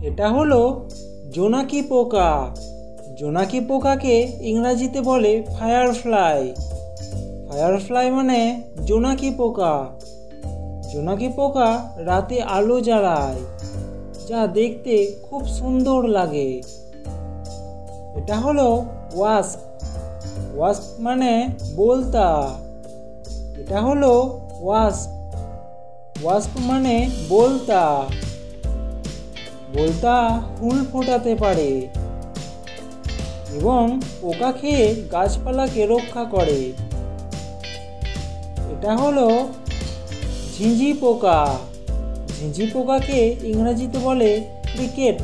এটা হলো জোনাকি পোকা। জোনাকি পোকাকে ইংরাজিতে বলে ফায়ারফ্লাই। ফায়ারফ্লাই মানে জোনাকি পোকা। জোনাকি পোকা রাতে আলো জ্বালায়, যা দেখতে খুব সুন্দর লাগে। এটা হলো ওয়াস্প। ওয়াস্প মানে বোলতা। এটা হলো ওয়াস্প। ওয়াস্প মানে বোলতা। বোলতা ফুল ফোটাতে পারে এবং পোকা খেয়ে গাছপালাকে রক্ষা করে। এটা হলো ঝিঁঝি পোকা। ঝিঁঝি পোকাকে ইংরেজিতে বলে ক্রিকেট।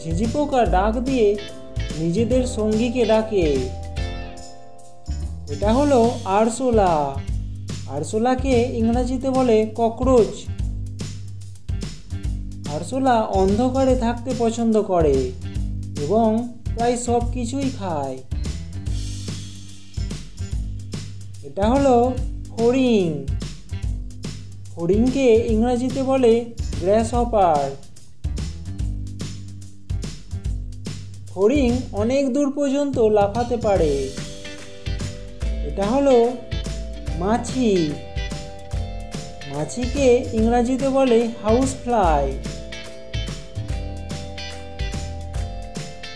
ঝিঁঝি পোকা ডাক দিয়ে নিজেদের সঙ্গীকে ডাকে। এটা হলো আরশোলা। আরশোলাকে ইংরেজিতে বলে ককরোচ। আরশোলা অন্ধকারে থাকতে পছন্দ করে এবং প্রায় সব কিছুই খায়। এটা হলো ফড়িং। ফড়িংকে ইংরেজিতে বলে গ্রাসহপার। ফড়িং অনেক দূর পর্যন্ত লাফাতে পারে। এটা হলো মাছি। মাছিকে ইংরেজিতে বলে হাউস ফ্লাই।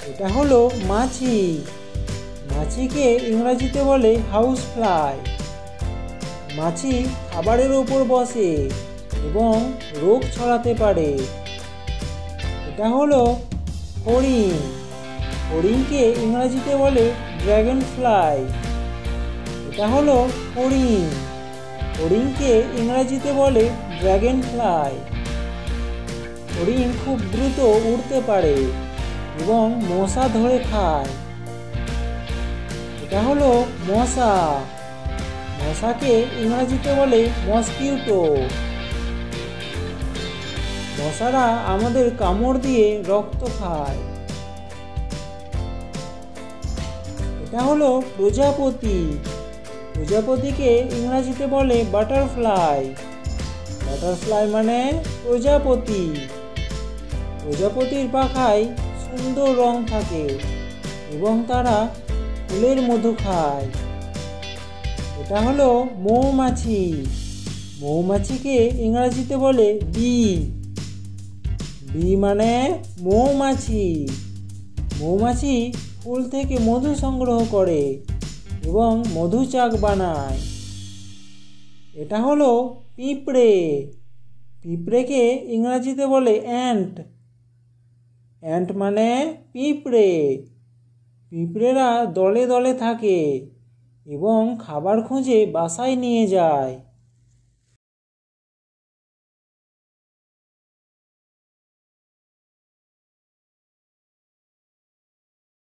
এটা হলো মাছি। মাছিকে ইংরেজিতে বলে হাউস ফ্লাই। মাছি খাবারের ওপর বসে এবং রোগ ছড়াতে পারে। এটা হলো ফড়িং। ফড়িংকে ইংরেজিতে বলে ড্রাগন ফ্লাই। এটা হলো ফড়িং। ফড়িংকে ইংরেজিতে বলে ড্রাগন ফ্লাই। ফড়িং খুব দ্রুত উড়তে পারে এবং মশা ধরে খায়। এটা হলো মশা। মশাকে ইংরেজিতে বলে মসকিউটো। মশারা আমাদের কামড় দিয়ে রক্ত খায়। এটা হলো প্রজাপতি। প্রজাপতিকে ইংরেজিতে বলে বাটারফ্লাই। বাটারফ্লাই মানে প্রজাপতি। প্রজাপতির পাখায় সুন্দর রং থাকে এবং তারা ফুলের মধু খায়। এটা হলো মৌমাছি। মৌমাছিকে ইংরেজিতে বলে বি। বি মানে মৌমাছি। মৌমাছি ফুল থেকে মধু সংগ্রহ করে এবং মধুচাক বানায়। এটা হলো পিঁপড়ে। পিঁপড়েকে ইংরেজিতে বলে অ্যান্ট। অ্যান্ট মানে পিঁপড়ে। পিঁপড়েরা দলে দলে থাকে এবং খাবার খুঁজে বাসায় নিয়ে যায়।